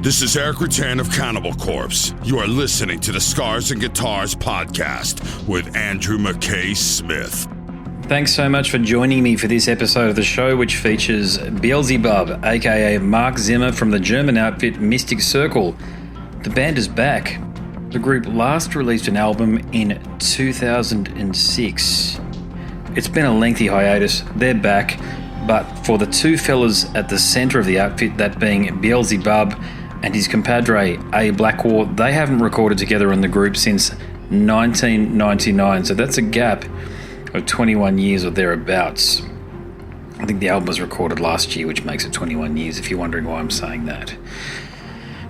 This is Eric Rattan of Cannibal Corpse. You are listening to the Scars and Guitars podcast with Andrew McKay Smith. Thanks so much for joining me for this episode of the show, which features Beelzebub, aka Mark Zimmer from the German outfit Mystic Circle. The band is back. The group last released an album in 2006. It's been a lengthy hiatus. They're back, but for the two fellas at the centre of the outfit, that being Beelzebub and his compadre A Blackwar, they haven't recorded together in the group since 1999, so that's a gap of 21 years or thereabouts. I think the album was recorded last year, which makes it 21 years, if you're wondering why I'm saying that.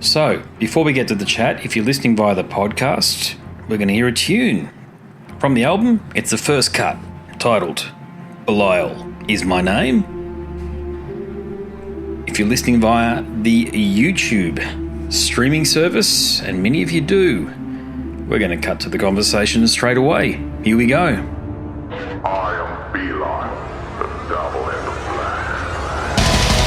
So, before we get to the chat, if you're listening via the podcast, we're going to hear a tune. From the album, it's the first cut, titled Belial Is My Name. If you're listening via the YouTube streaming service, and many of you do, we're going to cut to the conversation straight away. Here we go. I am Beelzebub, the devil in the flesh.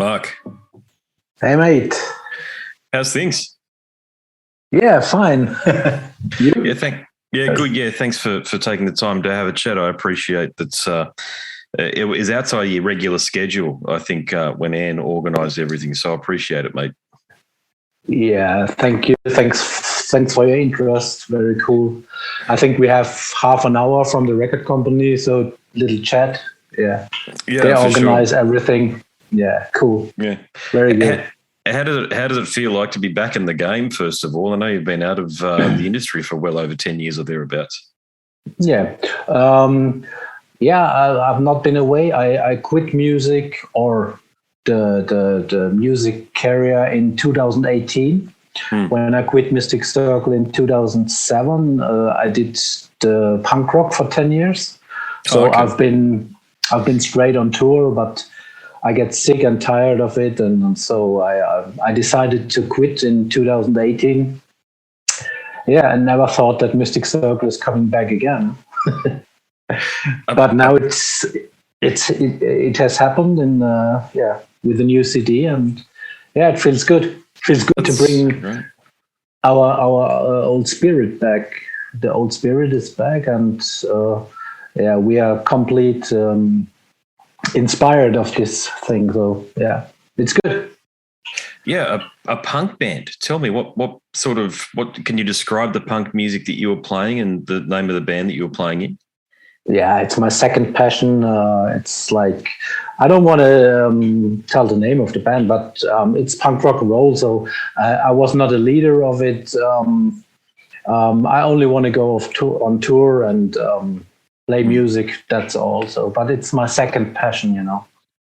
Mark, Hey, mate. how's things? Yeah, fine. You? Good. Yeah, thanks for taking the time to have a chat. I appreciate that. It was outside your regular schedule, I think, when Anne organised everything. So I appreciate it, mate. Yeah, thank you. Thanks for your interest. Very cool. I think we have half an hour from the record company, so little chat. Yeah, they organize everything. Yeah, cool. Yeah, very good. How does it feel like to be back in the game? First of all, I know you've been out of the industry for well over 10 years or thereabouts. Yeah, I've not been away. I quit music or the music career in 2018. When I quit Mystic Circle in 2007, I did the punk rock for 10 years. So I've been straight on tour, but I get sick and tired of it, and so I decided to quit in 2018. Yeah, I never thought that Mystic Circle is coming back again. But now it has happened, and with the new CD, and it feels good. It feels good to bring our old spirit back. The old spirit is back, and we are complete inspired of this thing. So it's good. Yeah, a punk band. Tell me what can you describe the punk music that you were playing and the name of the band that you were playing in? Yeah, it's my second passion. It's like, I don't want to tell the name of the band, but it's punk rock and roll. So I was not a leader of it. I only want to go on tour and play music. That's all. So, but it's my second passion,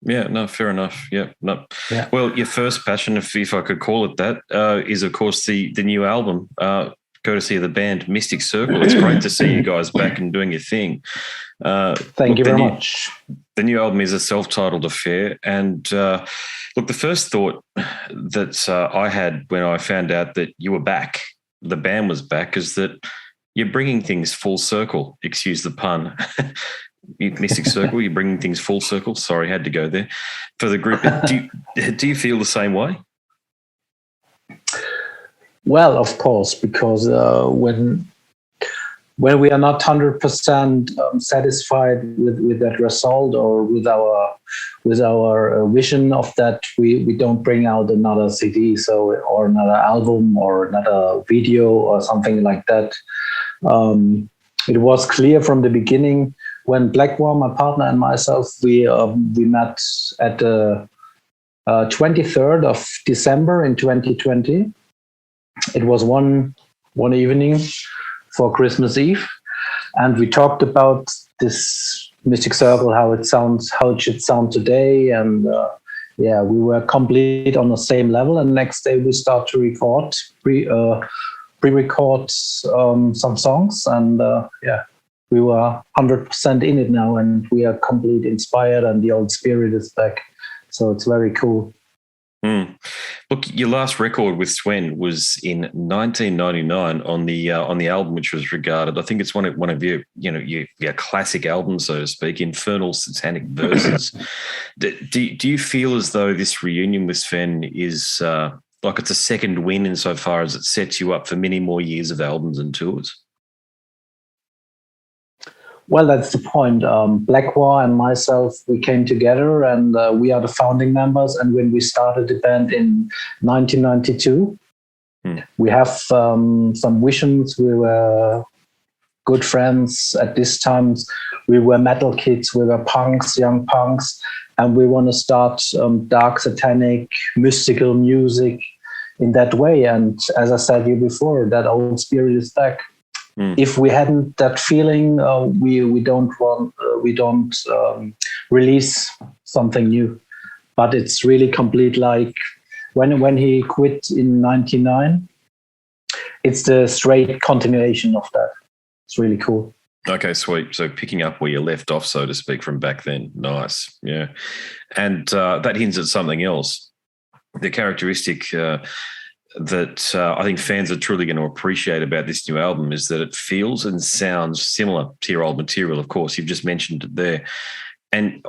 Yeah, no, fair enough. Yeah, no. Yeah. Well, your first passion, if I could call it that, is of course the new album. Courtesy of the band Mystic Circle. It's great to see you guys back and doing your thing. Thank you very much. The new album is a self-titled affair. And look, the first thought that I had when I found out that you were back, the band was back, is that you're bringing things full circle. Excuse the pun. Mystic Circle, you're bringing things full circle. Sorry, had to go there. For the group, do you feel the same way? Well, of course, because when we are not 100% satisfied with that result or with our vision of that, we don't bring out another CD, or another album or another video or something like that. It was clear from the beginning when Blackwall, my partner, and myself, we met at the 23rd of December in 2020. It was one evening for Christmas Eve, and we talked about this Mystic Circle, how it should sound today, and we were complete on the same level. And next day we start to record, pre-record some songs, and we were 100% in it now, and we are complete inspired, and the old spirit is back. So it's very cool. Look, your last record with Swen was in 1999 on the album, which was regarded, I think it's one of your classic albums, so to speak, Infernal Satanic Verses. Do you feel as though this reunion with Sven is like it's a second win insofar as it sets you up for many more years of albums and tours? Well, that's the point. Blackwall and myself, we came together, and we are the founding members. And when we started the band in 1992, we have some visions. We were good friends at this time. We were metal kids. We were punks, young punks, and we want to start dark, satanic, mystical music in that way. And as I said to you before, that old spirit is back. If we hadn't that feeling, we don't release something new. But it's really complete. Like when he quit in '99, it's the straight continuation of that. It's really cool. Okay, sweet. So picking up where you left off, so to speak, from back then. Nice, yeah. And that hints at something else. The characteristic that I think fans are truly going to appreciate about this new album is that it feels and sounds similar to your old material. Of course, you've just mentioned it there. And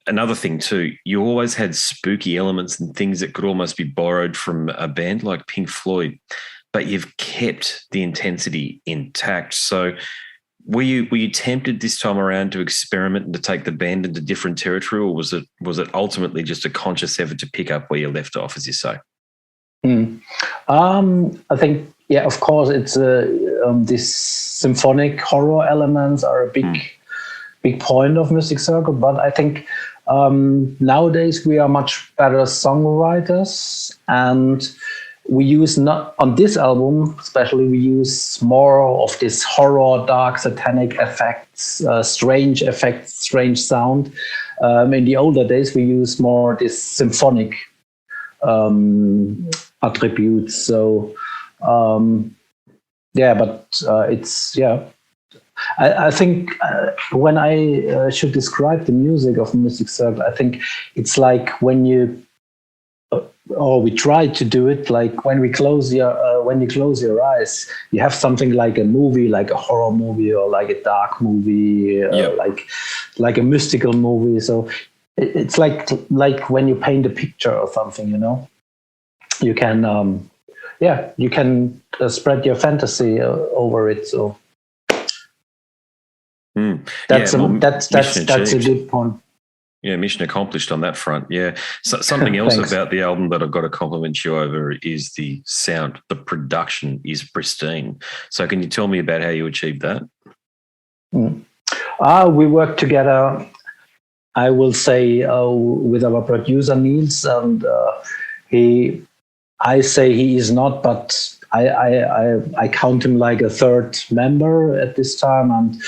another thing too, you always had spooky elements and things that could almost be borrowed from a band like Pink Floyd, but you've kept the intensity intact. So were you tempted this time around to experiment and to take the band into different territory, or was it ultimately just a conscious effort to pick up where you left off, as you say? I think, yeah, of course, it's these symphonic horror elements are a big point of Mystic Circle, but I think nowadays we are much better songwriters, and we use, not on this album especially, we use more of this horror, dark, satanic effects, strange sound. In the older days we use more this symphonic attributes. So I think when I should describe the music of Mystic Circle, I think it's like when you, or we try to do it, like when you close your eyes, you have something like a movie, like a horror movie, or like a dark movie, like a mystical movie. So it's like when you paint a picture or something, you know. You can you can spread your fantasy over it. So that's a good point. Yeah, mission accomplished on that front. Yeah. So, something else about the album that I've got to compliment you over is the sound. The production is pristine. So can you tell me about how you achieved that? We worked together, I will say, with our producer Niels, and I say he is not, but I count him like a third member at this time, and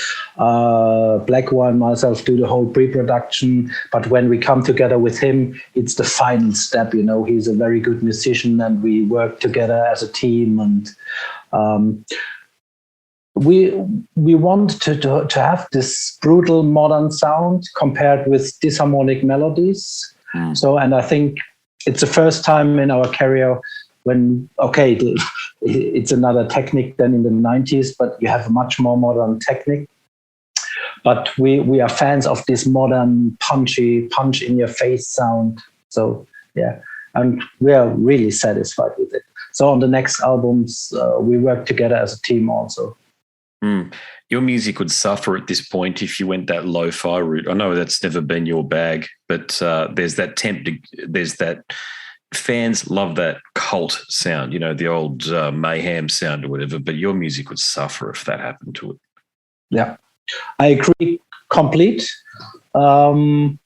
Blackwell and myself do the whole pre-production. But when we come together with him, it's the final step. You know, he's a very good musician, and we work together as a team. And we want to have this brutal modern sound compared with disharmonic melodies. So, and I think it's the first time in our career when, it's another technique than in the 90s, but you have a much more modern technique. But we are fans of this modern, punchy, punch-in-your-face sound. So, yeah, and we are really satisfied with it. So on the next albums, we work together as a team also. Your music would suffer at this point if you went that lo-fi route. I know that's never been your bag, but there's that fans love that cult sound, you know, the old mayhem sound or whatever, but your music would suffer if that happened to it. Yeah, I agree complete. And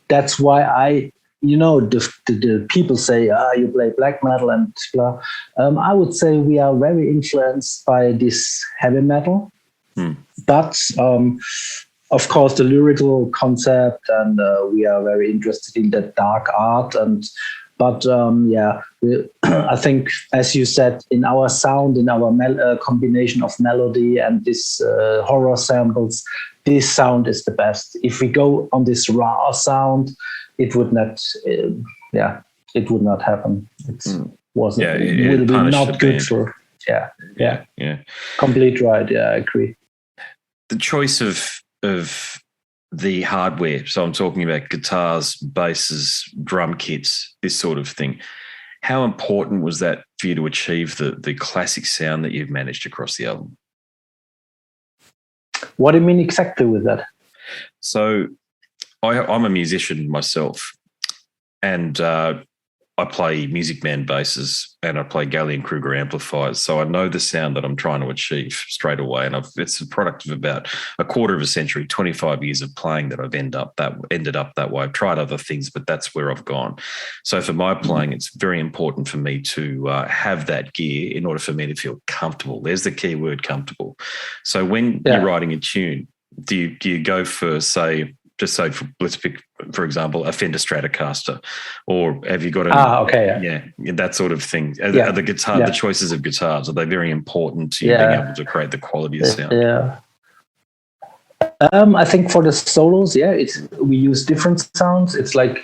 that's why the people say, you play black metal and blah. I would say we are very influenced by this heavy metal, but of course the lyrical concept, and we are very interested in the dark art. But I think, as you said, in our sound, in our combination of melody and this horror samples, this sound is the best. If we go on this raw sound, it would not happen. It wasn't. Yeah, it would be not good for. Yeah. Complete right. Yeah, I agree. The choice of the hardware. So I'm talking about guitars, basses, drum kits, this sort of thing. How important was that for you to achieve the classic sound that you've managed across the album? What do you mean exactly with that? So I'm a musician myself, and I play Music Man basses and I play Gallion Kruger amplifiers. So I know the sound that I'm trying to achieve straight away. And it's a product of about a quarter of a century, 25 years of playing that I've ended up that way. I've tried other things, but that's where I've gone. So for my playing, it's very important for me to have that gear in order for me to feel comfortable. There's the key word, comfortable. So when you're writing a tune, do you go for, say, let's pick, for example, a Fender Stratocaster, or have you got that sort of thing? Are the choices of guitars, are they very important to you being able to create the quality of sound? Yeah. I think for the solos, we use different sounds. It's like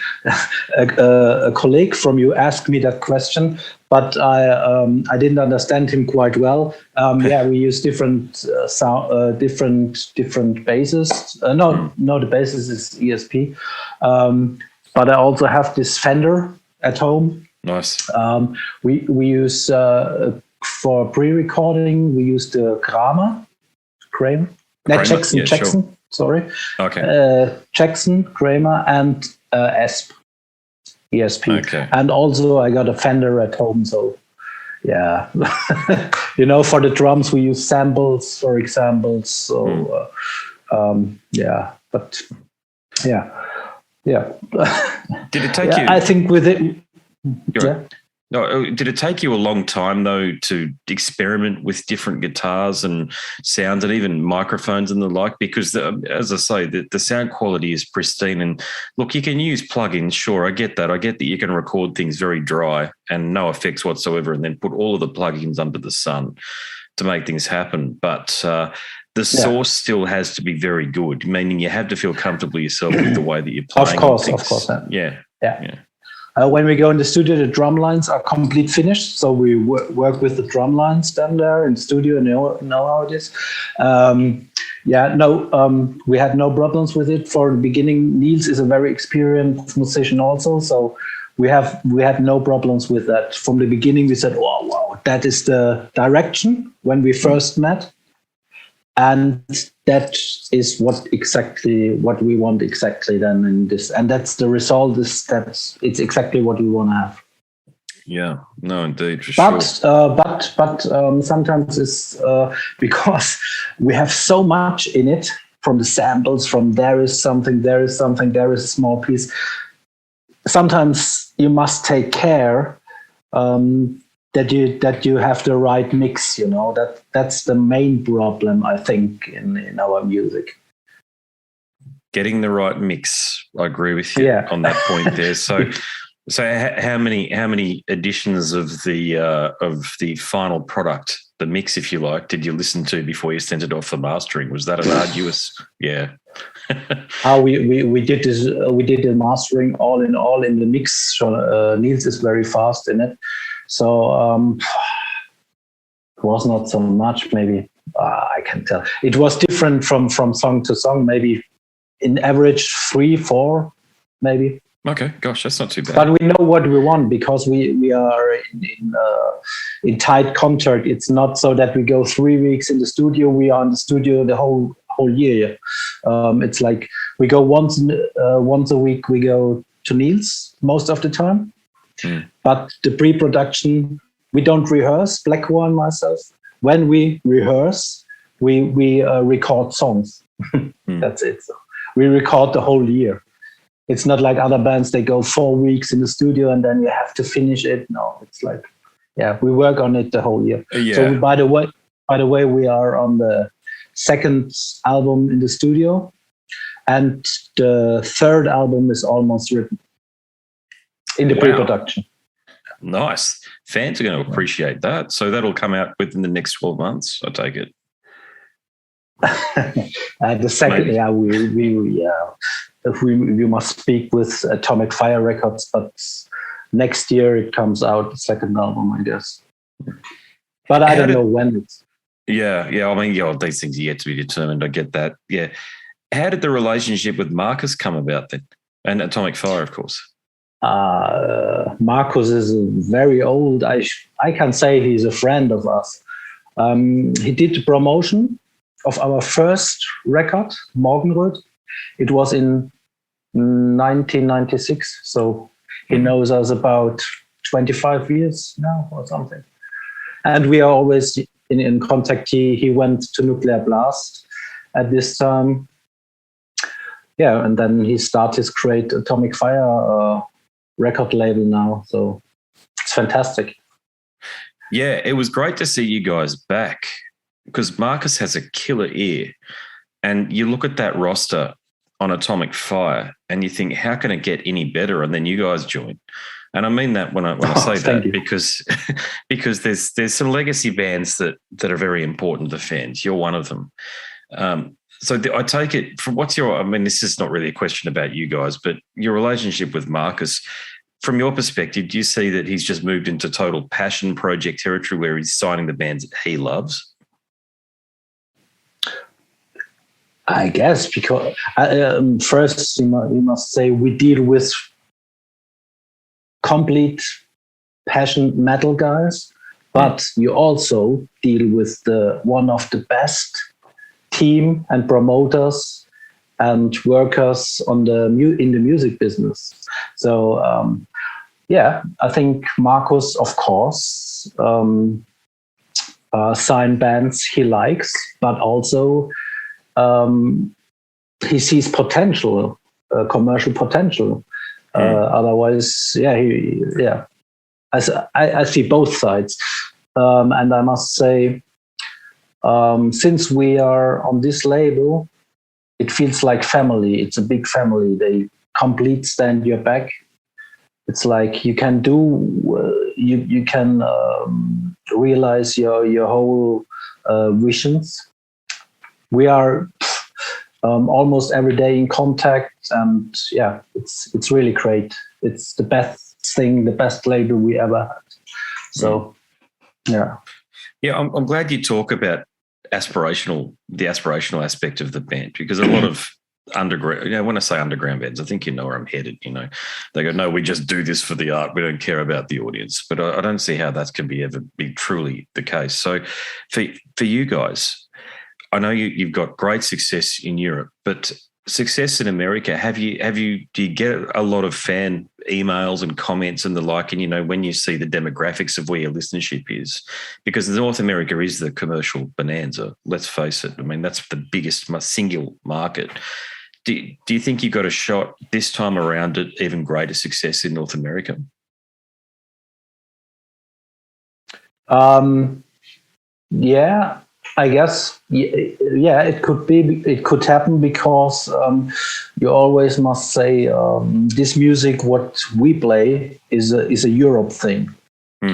a colleague from you asked me that question, but I didn't understand him quite well. We use different sound, different basses. No, the basis is ESP. But I also have this Fender at home. Nice. We use for pre-recording. We use the Kramer. Jackson. Sure. Sorry. Okay. Jackson, Kramer, and ESP. Okay. And also, I got a Fender at home. So, yeah, for the drums we use samples, for example. So, but yeah. Did it take you? I think with it. No, did it take you a long time, though, to experiment with different guitars and sounds and even microphones and the like? Because, as I say, the sound quality is pristine. And, look, you can use plugins, sure, I get that. I get that you can record things very dry and no effects whatsoever and then put all of the plugins under the sun to make things happen. But the source still has to be very good, meaning you have to feel comfortable yourself with the way that you're playing. Of course. Yeah. When we go in the studio, the drum lines are complete finished. So we work with the drum lines down there in the studio and know how it is. We had no problems with it for the beginning. Niels is a very experienced musician also. So we had no problems with that. From the beginning, we said, wow, that is the direction when we first met. And that is what we want exactly then in this, and that's the result. It's exactly what we want to have. Yeah, no, indeed, for sure. But sometimes it's because we have so much in it from the samples. From there is something, there is a small piece. Sometimes you must take care. That you have the right mix, that's the main problem, I think, in our music. Getting the right mix, I agree with you on that point there. So how many editions of the final product, the mix, if you like, did you listen to before you sent it off for mastering? Was that an arduous? Yeah. We did this. We did the mastering all in the mix. Niels is very fast in it. So it was not so much, maybe I can tell. It was different from song to song, maybe in average 3-4, maybe. Okay, gosh, that's not too bad. But we know what we want because we are in tight contact. It's not so that we go 3 weeks in the studio. We are in the studio the whole year. It's like we go once a week. We go to Niels most of the time. But the pre-production, we don't rehearse, Blackwell and myself. When we rehearse, we record songs. That's it. So we record the whole year. It's not like other bands, they go 4 weeks in the studio and then you have to finish it. No, it's like, we work on it the whole year. Yeah. So by the way, we are on the second album in the studio and the third album is almost written. In the pre-production. Nice. Fans are going to appreciate that. So that'll come out within the next 12 months, I take it. The second, we must speak with Atomic Fire Records, but next year it comes out, the second album, I guess. But I don't know when it's. Yeah. I mean, these things are yet to be determined. I get that. Yeah. How did the relationship with Marcus come about then? And Atomic Fire, of course. Marcus is very old. I can say he's a friend of us. He did the promotion of our first record, Morgenröt. It was in 1996, so he knows us about 25 years now or something. And we are always in contact. He went to Nuclear Blast at this time. Yeah, and then he started his great Atomic Fire record label now. So it's fantastic. Yeah, it was great to see you guys back because Marcus has a killer ear. And you look at that roster on Atomic Fire and you think, how can it get any better? And then you guys join. And I mean that when I say that because there's some legacy bands that are very important to fans. You're one of them. So I take it from what's your, I mean, this is not really a question about you guys, but your relationship with Marcus, from your perspective, do you see that he's just moved into total passion project territory where he's signing the bands that he loves? I guess because first you must say we deal with complete passion metal guys, but you also deal with one of the best team and promoters and workers in the music business. So I think Marcus, of course, sign bands he likes, but also he sees potential, commercial potential. Otherwise, I see both sides, and I must say, since we are on this label, it feels like family. It's a big family. They complete stand your back. It's like you can you can realize your whole visions. We are almost every day in contact, and it's really great. It's the best thing, the best label we ever had. So, yeah. I'm glad you talk about the aspirational aspect of the band, because a lot of underground, when I say underground bands, I think you know where I'm headed. They go, no, we just do this for the art. We don't care about the audience. But I don't see how that can ever be truly the case. So for you guys, I know you've got great success in Europe, but success in America, do you get a lot of fan emails and comments and the like? And, when you see the demographics of where your listenership is, because North America is the commercial bonanza, let's face it. I mean, that's the biggest single market. Do you think you got a shot this time around at even greater success in North America? Yeah. I guess, it could be. It could happen because you always must say this music, what we play, is a Europe thing.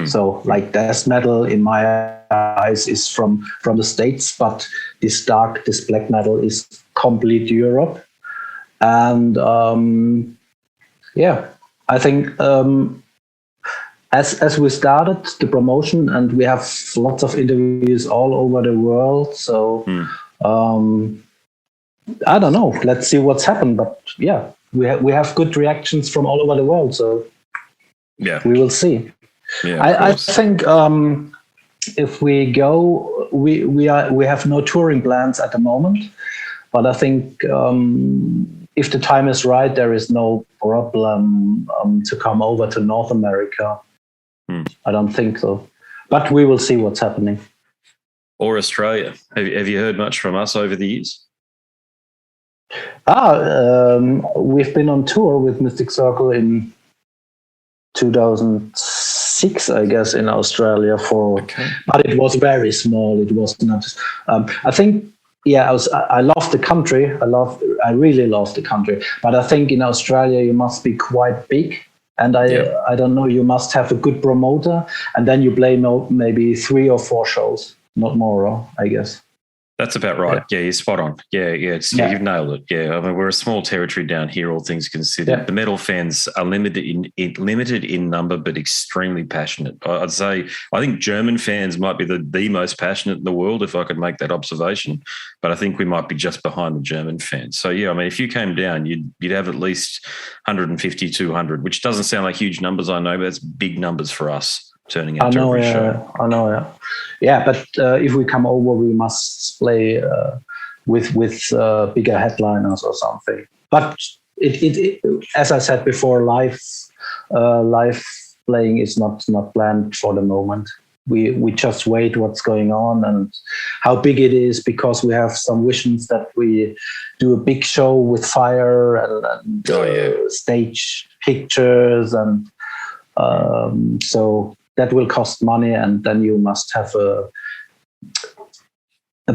So, like death metal, in my eyes, is from the States, but this black metal is complete Europe. And I think. As we started the promotion, and we have lots of interviews all over the world, so I don't know. Let's see what's happened, but we have good reactions from all over the world, so we will see. I think if we go, we have no touring plans at the moment, but I think if the time is right, there is no problem to come over to North America. I don't think so, but we will see what's happening. Or Australia. Have you heard much from us over the years? We've been on tour with Mystic Circle in 2006, I guess, in Australia but it was very small. It was not. I think. I love the country. I really love the country. But I think in Australia you must be quite big. And I don't know, you must have a good promoter, and then you play maybe 3 or 4 shows, not more, I guess. That's about right. Yeah, you're spot on. You've nailed it. Yeah, I mean, we're a small territory down here, all things considered. Yeah. The metal fans are limited in number, but extremely passionate. I'd say I think German fans might be the most passionate in the world, if I could make that observation. But I think we might be just behind the German fans. So I mean, if you came down, you'd have at least 150, 200, which doesn't sound like huge numbers, I know, but that's big numbers for us. Turning out to every show. I know. But if we come over, we must play with bigger headliners or something. But it as I said before, live playing is not planned for the moment. We just wait what's going on and how big it is, because we have some visions that we do a big show with fire and stage pictures, and so that will cost money, and then you must have a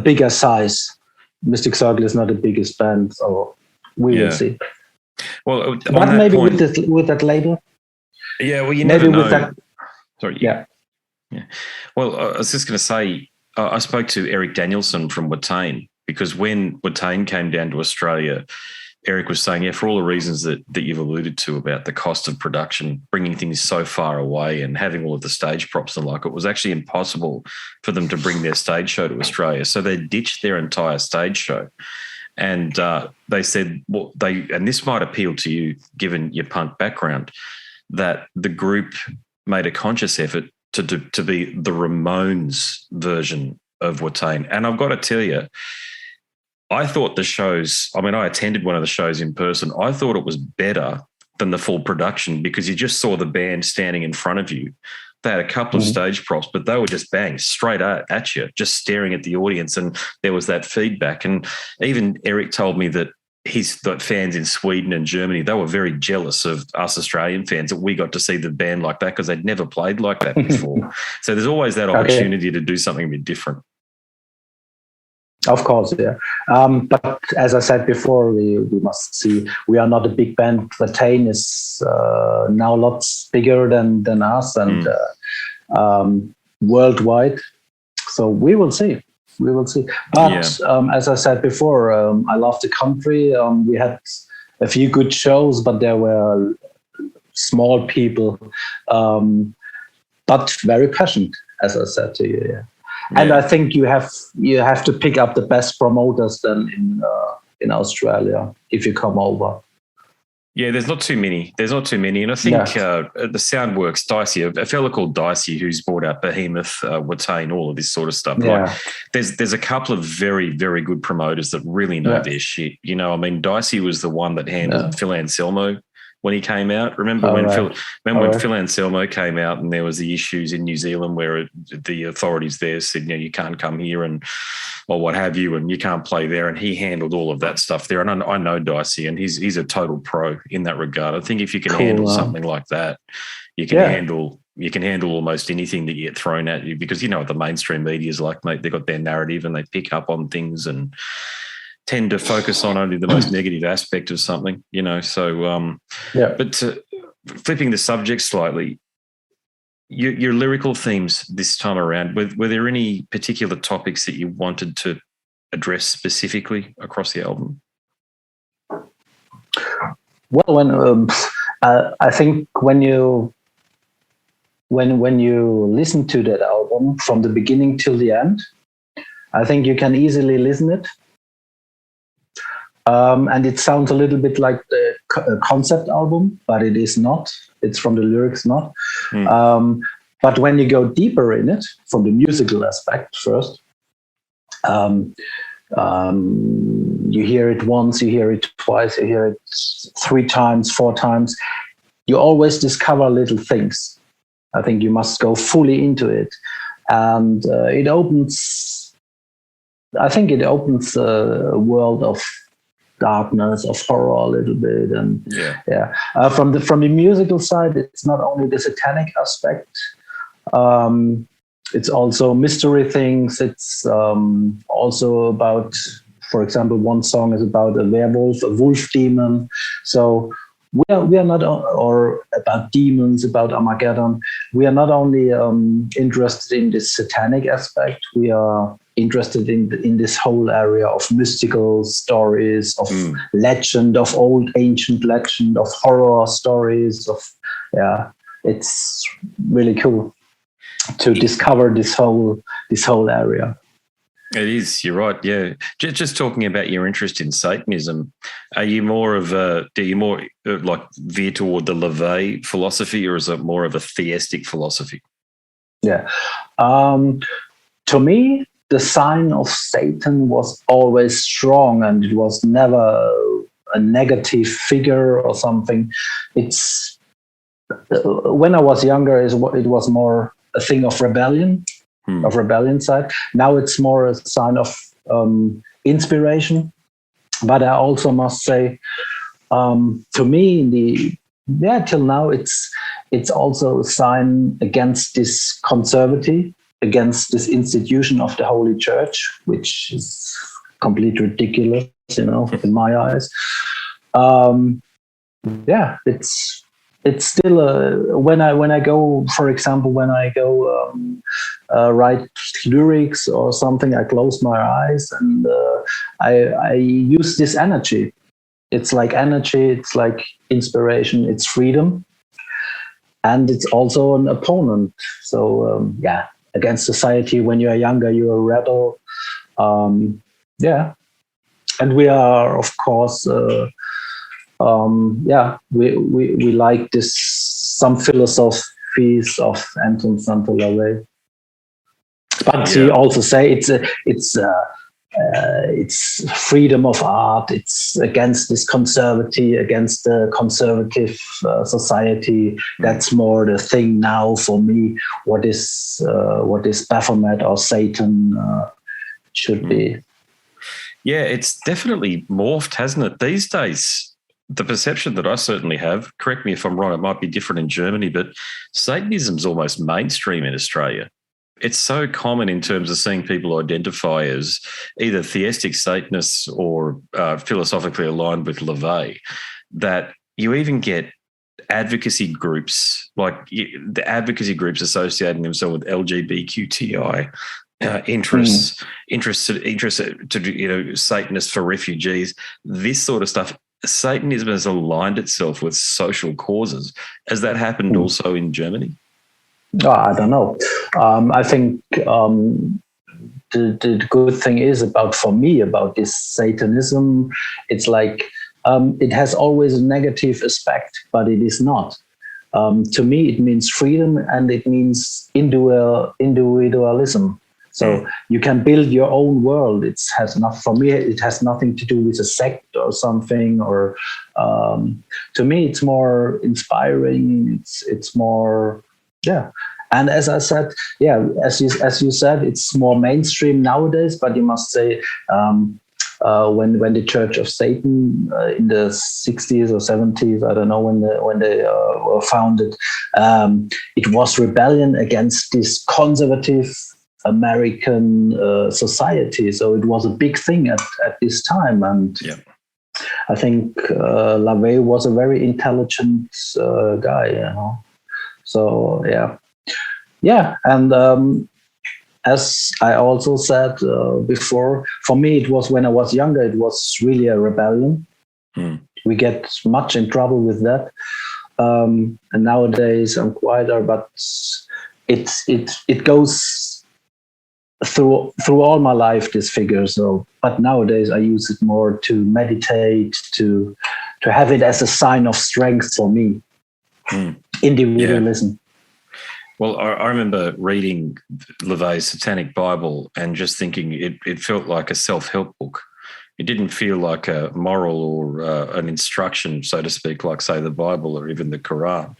bigger size. Mystic Circle is not the biggest band, so we will see. Well, but maybe point, with that label. Yeah, well, you never know. With that, sorry. Yeah. Well, I was just going to say, I spoke to Eric Danielson from Watain, because when Watain came down to Australia, Eric was saying, for all the reasons that you've alluded to about the cost of production, bringing things so far away and having all of the stage props and it was actually impossible for them to bring their stage show to Australia. So they ditched their entire stage show. And they said, and this might appeal to you, given your punk background, that the group made a conscious effort to be the Ramones version of Watain. And I've got to tell you, I thought the shows, I attended one of the shows in person. I thought it was better than the full production because you just saw the band standing in front of you. They had a couple of stage props, but they were just bang straight at you, just staring at the audience. And there was that feedback. And even Eric told me that he's got fans in Sweden and Germany. They were very jealous of us Australian fans that we got to see the band like that because they'd never played like that before. So there's always that opportunity to do something a bit different. Of course, yeah. But as I said before, we must see we are not a big band. Watain is now lots bigger than us and worldwide. So we will see. We will see. But as I said before, I love the country. We had a few good shows, but there were small people, but very passionate, as I said to you. Yeah. And I think you have to pick up the best promoters then in Australia if you come over. Yeah, there's not too many. And I think the Soundworks, Dicey, a fella called Dicey who's brought out Behemoth, Watain, all of this sort of stuff. Yeah. Like, there's a couple of very, very good promoters that really know their shit. Dicey was the one that handled Phil Anselmo when he came out. Remember when Phil Anselmo came out and there was the issues in New Zealand where the authorities there said, you can't come here or what have you, and you can't play there. And he handled all of that stuff there. And I know Dicey, and he's a total pro in that regard. I think if you can handle something like that, you can handle almost anything that you get thrown at you, because what the mainstream media is like, mate. They've got their narrative and they pick up on things and tend to focus on only the most negative aspect of something, So, but flipping the subject slightly, your lyrical themes this time around, were there any particular topics that you wanted to address specifically across the album? Well, when I think when you listen to that album from the beginning till the end, I think you can easily listen it. And it sounds a little bit like the concept album, but it is not. It's from the lyrics, not. But when you go deeper in it, from the musical aspect first, you hear it once, you hear it twice, you hear it 3 times, 4 times. You always discover little things. I think you must go fully into it. And it opens a world of darkness, of horror a little bit, and from the musical side, it's not only the satanic aspect, it's also mystery things. It's also about, for example, one song is about a werewolf, a wolf demon. So we are not, or about demons, about Armageddon. We are not only interested in this satanic aspect. We are interested in this whole area of mystical stories, of legend, of old ancient legend, of horror stories. It's really cool to discover this whole area. It is. You're right. Yeah. Just talking about your interest in Satanism, are you more like veer toward the LaVey philosophy, or is it more of a theistic philosophy? Yeah. To me, the sign of Satan was always strong, and it was never a negative figure or something. It's when I was younger, it was more a thing of rebellion. Of rebellion side. Now it's more a sign of inspiration. But I also must say, to me, till now, it's also a sign against this conservative, against this institution of the Holy Church, which is completely ridiculous, in my eyes. it's still when I go, for example, when I go write lyrics or something, I close my eyes and I use this energy. It's like energy, it's like inspiration, it's freedom, and it's also an opponent. So against society. When you are younger, you're a rebel. And we are, of course. We like this, some philosophies of Anton Santo-Lavey, but he also say it's freedom of art. It's against this against the conservative society. That's more the thing now for me. What is Baphomet or Satan should be. Yeah, it's definitely morphed, hasn't it? These days, the perception that I certainly have, correct me if I'm wrong, it might be different in Germany, but Satanism's almost mainstream in Australia. It's so common in terms of seeing people identify as either theistic Satanists or philosophically aligned with LaVey, that you even get advocacy groups, like the advocacy groups associating themselves with LGBTQI interests to Satanists for refugees, this sort of stuff. Satanism has aligned itself with social causes. Has that happened also in Germany? I don't know. I think the good thing is about this Satanism, it's like it has always a negative aspect, but it is not. To me, it means freedom and it means individualism. So you can build your own world. It has nothing to do with a sect or something. Or to me, it's more inspiring. It's more, yeah. And as I said, as you said, it's more mainstream nowadays. But you must say, when the Church of Satan in the 60s or 70s, I don't know when they were founded, it was rebellion against this conservative American society. So it was a big thing at this time. And I think LaVey was a very intelligent guy, So, and as I also said before, for me, it was when I was younger, it was really a rebellion. We get much in trouble with that. And nowadays I'm quieter, but it goes through all my life, this figure. So, but nowadays I use it more to meditate, to have it as a sign of strength for me. Individualism. Well, I remember reading LaVey's Satanic Bible and just thinking it felt like a self-help book. It didn't feel like a moral or an instruction, so to speak, like, say, the Bible or even the Quran.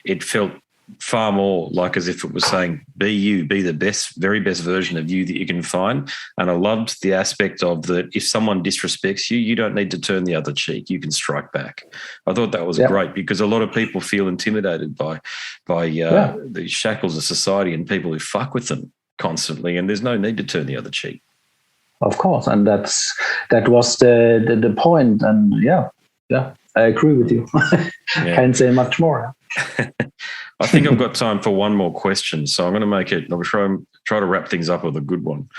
It felt far more like as if it was saying, be you, be the best, very best version of you that you can find. And I loved the aspect of that if someone disrespects you, you don't need to turn the other cheek. You can strike back. I thought that was great, because a lot of people feel intimidated by the shackles of society and people who fuck with them constantly, and there's no need to turn the other cheek. Of course, and that was the point. And I agree with you. Can't say much more. I think I've got time for one more question, so I'm going to make it. I'll try to wrap things up with a good one.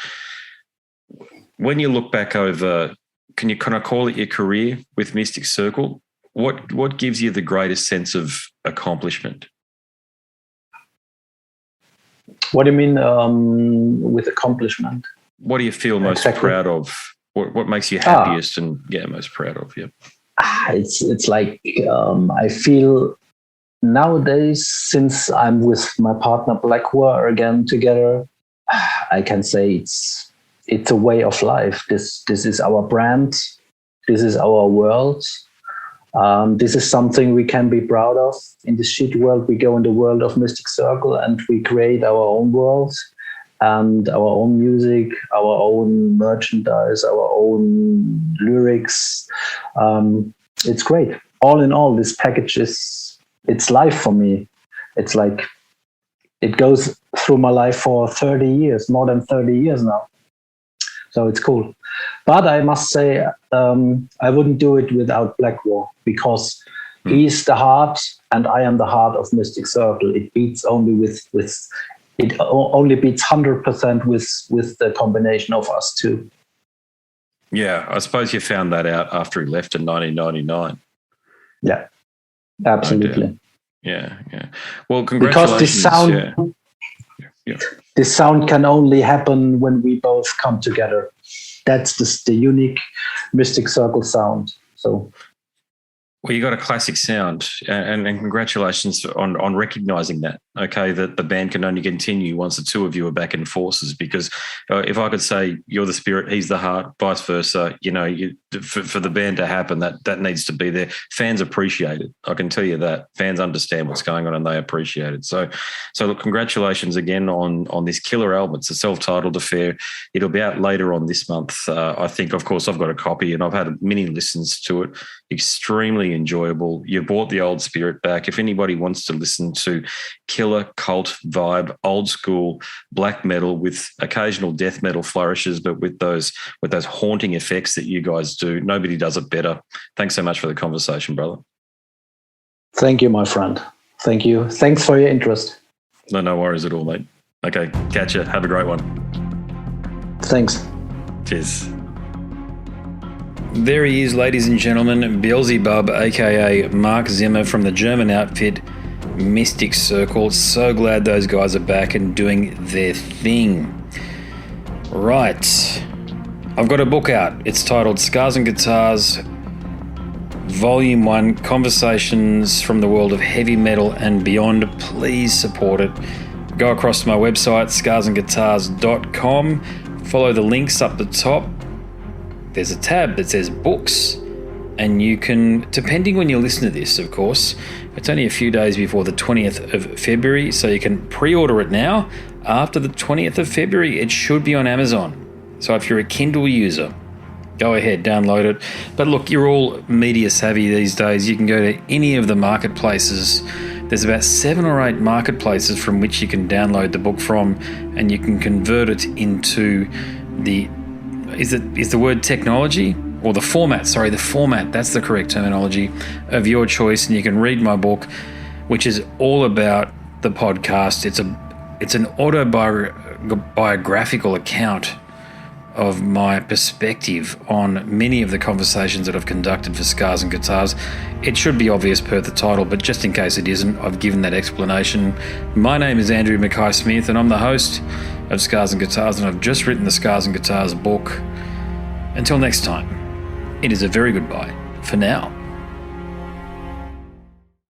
When you look back over, can I call it your career with Mystic Circle? What gives you the greatest sense of accomplishment? What do you mean with accomplishment? What do you feel most proud of? What makes you happiest and most proud of? Yeah. It's like I feel nowadays, since I'm with my partner Blackwar again together, I can say it's a way of life. This is our brand. This is our world. This is something we can be proud of. In this shit world, we go in the world of Mystic Circle and we create our own worlds and our own music, our own merchandise, our own lyrics. It's great. All in all, this package it's life for me. It's like it goes through my life for 30 years, more than 30 years now. So it's cool. But I must say, I wouldn't do it without Blackwar, because He's the heart, and I am the heart of Mystic Circle. It beats only it only beats 100% with the combination of us two. Yeah, I suppose you found that out after he left in 1999. Yeah, absolutely. Yeah. Well, congratulations. Because this sound can only happen when we both come together. That's the unique Mystic Circle sound. So. Well, you got a classic sound, and congratulations on recognising that. Okay, that the band can only continue once the two of you are back in forces. Because if I could say you're the spirit, he's the heart, vice versa, for the band to happen, that needs to be there. Fans appreciate it. I can tell you that. Fans understand what's going on and they appreciate it. So look, congratulations again on this killer album. It's a self-titled affair. It'll be out later on this month. I think, of course, I've got a copy and I've had many listens to it. Extremely enjoyable. You brought the old spirit back. If anybody wants to listen to killer cult vibe, old school black metal with occasional death metal flourishes, but with those haunting effects that you guys do, nobody does it better. Thanks so much for the conversation, brother. Thank you, my friend. Thank you. Thanks for your interest. No worries at all, mate. Okay, catch you. Have a great one. Thanks. Cheers. There he is, ladies and gentlemen, Beelzebub, aka Mark Zimmer from the German outfit Mystic Circle. So glad those guys are back and doing their thing. Right. I've got a book out. It's titled Scars and Guitars, Volume 1, Conversations from the World of Heavy Metal and Beyond. Please support it. Go across to my website, scarsandguitars.com. Follow the links up the top. There's a tab that says books, and you can, depending when you listen to this, of course, it's only a few days before the 20th of February, so you can pre-order it now. After the 20th of February, it should be on Amazon. So if you're a Kindle user, go ahead, download it. But look, you're all media savvy these days. You can go to any of the marketplaces. There's about 7 or 8 marketplaces from which you can download the book from, and you can convert it into the is the word technology or the format? Sorry, the format. That's the correct terminology of your choice. And you can read my book, which is all about the podcast. It's an autobiographical account of my perspective on many of the conversations that I've conducted for Scars and Guitars. It should be obvious per the title, but just in case it isn't, I've given that explanation. My name is Andrew Mackay-Smith, and I'm the host of Scars and Guitars, and I've just written the Scars and Guitars book. Until next time, it is a very goodbye for now.